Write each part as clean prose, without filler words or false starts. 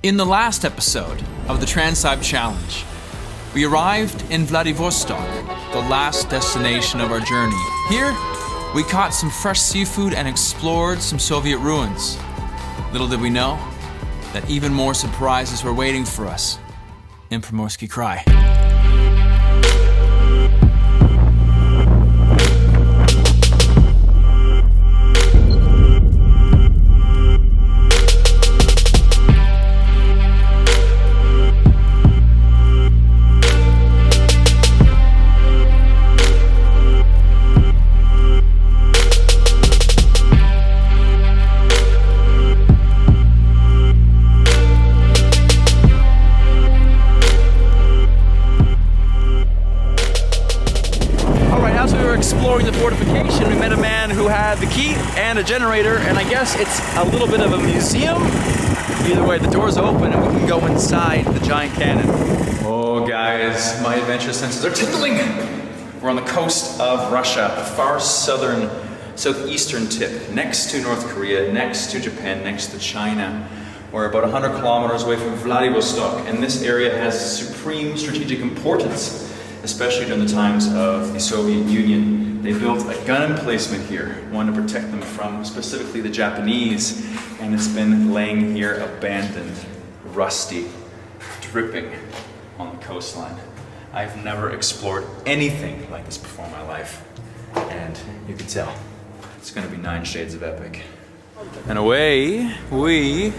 In the last episode of the Trans-Sib Challenge, we arrived in Vladivostok, the last destination of our journey. Here, we caught some fresh seafood and explored some Soviet ruins. Little did we know that even more surprises were waiting for us in Primorsky Krai. Exploring the fortification, we met a man who had the key and a generator, and I guess it's a little bit of a museum. Either way, the door's open and we can go inside the giant cannon. Oh guys, my adventure senses are tingling! We're on the coast of Russia, the far southeastern tip, next to North Korea, next to Japan, next to China. We're about 100 kilometers away from Vladivostok, and this area has supreme strategic importance, especially during the times of the Soviet Union. They built a gun emplacement here, one to protect them from specifically the Japanese, and it's been laying here abandoned, rusty, dripping on the coastline. I've never explored anything like this before in my life, and you can tell it's going to be 9 shades of epic. And away we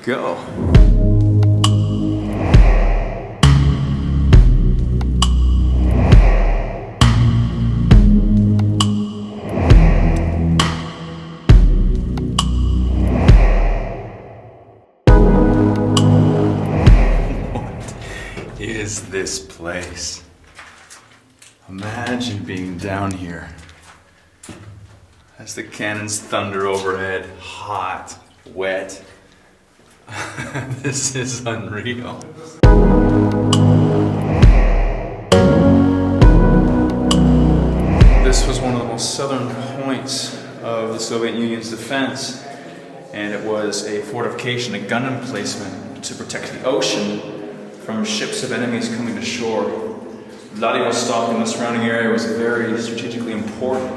go. Is this place? Imagine being down here as the cannons thunder overhead, hot, wet. This is unreal. This was one of the most southern points of the Soviet Union's defense, and it was a fortification, a gun emplacement to protect the ocean from ships of enemies coming to shore. Vladivostok and the surrounding area was very strategically important,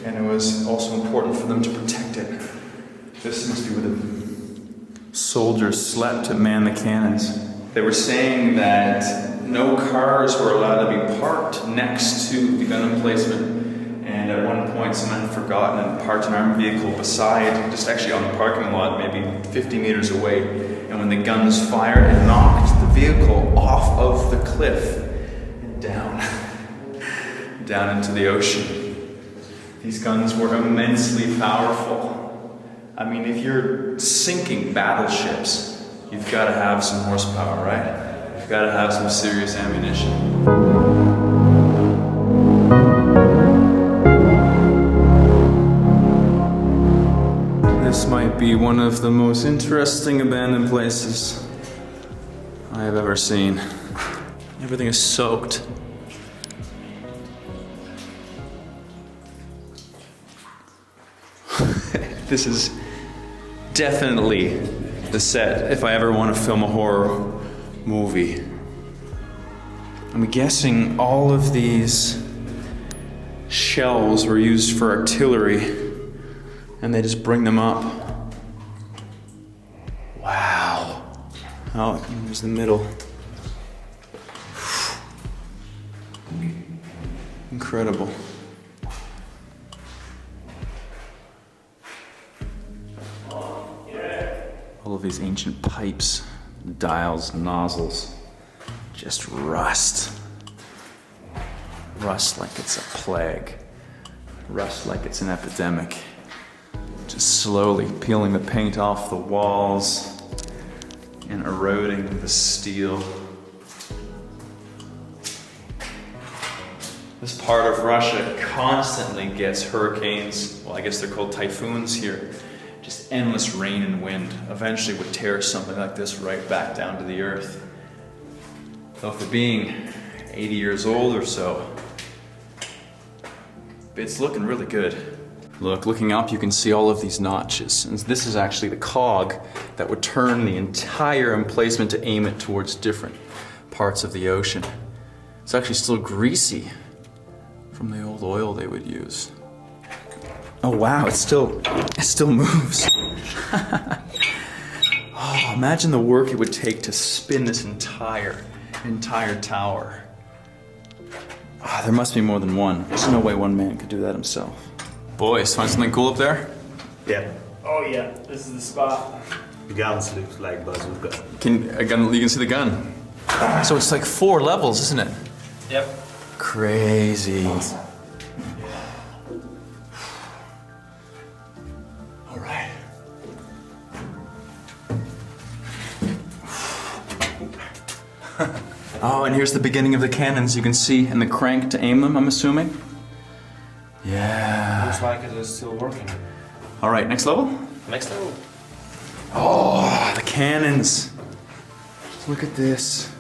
and it was also important for them to protect it. This must be where the soldiers slept to man the cannons. They were saying that no cars were allowed to be parked next to the gun emplacement, and at one point someone had forgotten and parked an armed vehicle beside, just actually on the parking lot, maybe 50 meters away. And when the guns fired, it knocked the vehicle off of the cliff and down into the ocean. These guns were immensely powerful. I mean, if you're sinking battleships, you've got to have some horsepower, right? You've got to have some serious ammunition. This might be one of the most interesting abandoned places I have ever seen. Everything is soaked. This is definitely the set if I ever want to film a horror movie. I'm guessing all of these shells were used for artillery, and they just bring them up. Wow. Oh, there's the middle. Incredible. All of these ancient pipes, dials, nozzles, just rust. Rust like it's a plague. Rust like it's an epidemic. Just slowly peeling the paint off the walls and eroding the steel. This part of Russia constantly gets hurricanes. Well, I guess they're called typhoons here. Just endless rain and wind eventually would tear something like this right back down to the earth. Though for being 80 years old or so, it's looking really good. Look, looking up, you can see all of these notches. And this is actually the cog that would turn the entire emplacement to aim it towards different parts of the ocean. It's actually still greasy from the old oil they would use. Oh wow, it still moves. Oh, imagine the work it would take to spin this entire tower. Oh, there must be more than one. There's no way one man could do that himself. Boys, find something cool up there? Yeah. Oh yeah, this is the spot. The guns looks like bazooka. You can see the gun. So it's like 4 levels, isn't it? Yep. Crazy. All right. Oh, and here's the beginning of the cannons. You can see, and the crank to aim them, I'm assuming. Yeah. Looks like it is still working. All right, next level. Next level. Oh, the cannons. Look at this.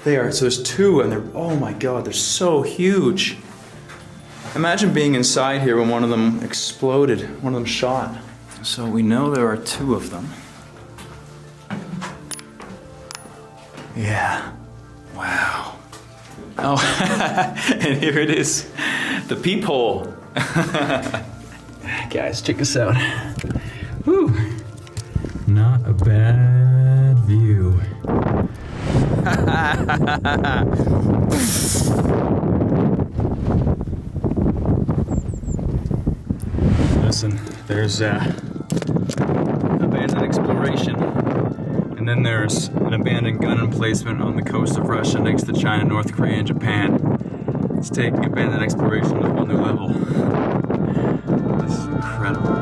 So there's 2 and they're, oh my God, they're so huge. Imagine being inside here when one of them exploded, one of them shot. So we know there are 2 of them. Yeah, wow. Oh, and here it is, the peephole. Guys, check this out. Woo. Not a bad view. Listen, there's abandoned exploration, and then there's an abandoned gun emplacement on the coast of Russia next to China, North Korea, and Japan. It's taking abandoned exploration to a whole new level. This is incredible.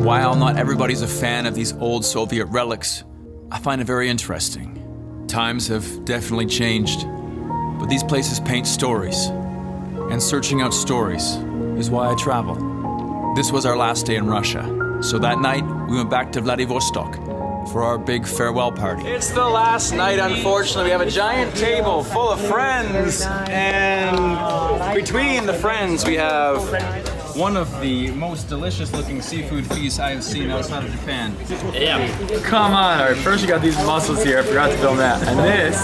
While not everybody's a fan of these old Soviet relics, I find it very interesting. Times have definitely changed, but these places paint stories, and searching out stories is why I travel. This was our last day in Russia, so that night we went back to Vladivostok for our big farewell party. It's the last night, unfortunately. We have a giant table full of friends, and between the friends we have one of the most delicious looking seafood feasts I have seen outside of Japan. Yeah. Come on! Alright, first you got these mussels here, I forgot to film that. And this.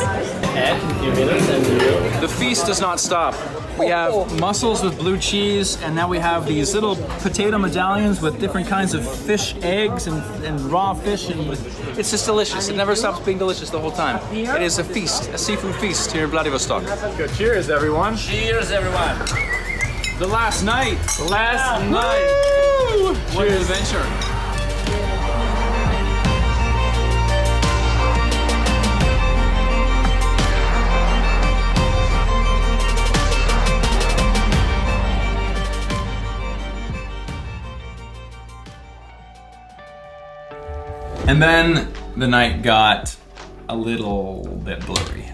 The feast does not stop. We have mussels with blue cheese, and now we have these little potato medallions with different kinds of fish eggs and raw fish, and it's just delicious. It never stops being delicious the whole time. It is a feast, a seafood feast here in Vladivostok. Good. Cheers, everyone. Cheers, everyone. The last night! The last night. Woo! What an adventure. And then the night got a little bit blurry.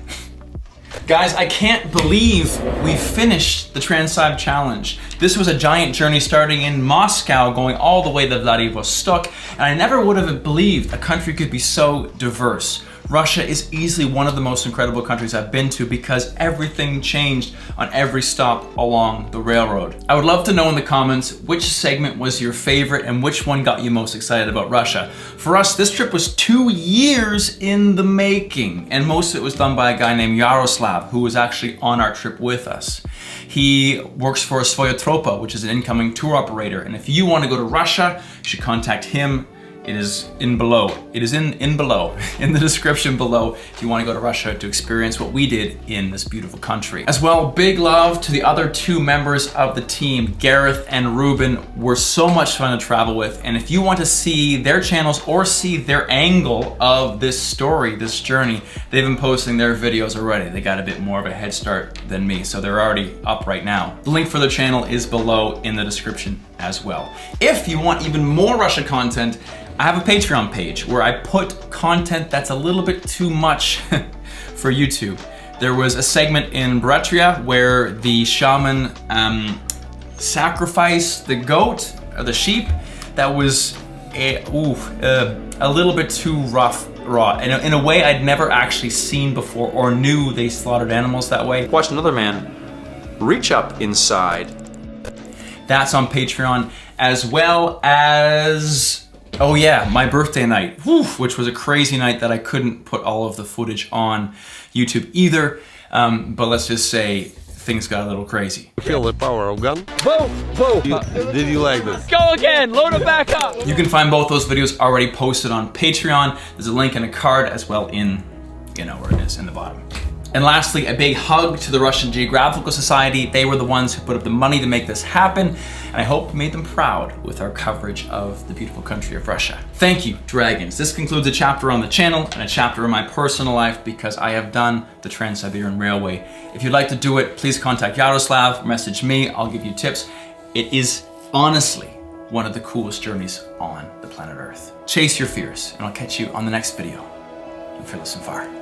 Guys, I can't believe we finished the Trans-Sib Challenge. This was a giant journey starting in Moscow, going all the way to Vladivostok, and I never would have believed a country could be so diverse. Russia is easily one of the most incredible countries I've been to because everything changed on every stop along the railroad. I would love to know in the comments which segment was your favorite and which one got you most excited about Russia. For us, this trip was 2 years in the making, and most of it was done by a guy named Yaroslav, who was actually on our trip with us. He works for Svoya Tropa, which is an incoming tour operator, and if you want to go to Russia, you should contact him. It is in below. It is in below, in the description below, if you want to go to Russia to experience what we did in this beautiful country. As well, big love to the other 2 members of the team, Gareth and Ruben. Were so much fun to travel with, and if you want to see their channels or see their angle of this story, this journey, they've been posting their videos already. They got a bit more of a head start than me, so they're already up right now. The link for their channel is below in the description as well. If you want even more Russia content, I have a Patreon page where I put content that's a little bit too much for YouTube. There was a segment in Bratria where the shaman sacrificed the goat, or the sheep, that was a little bit too raw. In a way I'd never actually seen before or knew they slaughtered animals that way. Watch another man reach up inside. That's on Patreon, as well as, oh yeah, my birthday night, which was a crazy night that I couldn't put all of the footage on YouTube either, but let's just say things got a little crazy. Feel the power of gun? Boom! Boom! Did you like this? Go again! Load it back up! You can find both those videos already posted on Patreon. There's a link in a card as well in, you know where it is, in the bottom. And lastly, a big hug to the Russian Geographical Society. They were the ones who put up the money to make this happen, and I hope we made them proud with our coverage of the beautiful country of Russia. Thank you, Dragons. This concludes a chapter on the channel and a chapter in my personal life because I have done the Trans-Siberian Railway. If you'd like to do it, please contact Yaroslav, message me, I'll give you tips. It is honestly one of the coolest journeys on the planet Earth. Chase your fears, and I'll catch you on the next video. I'm Fearless and Far.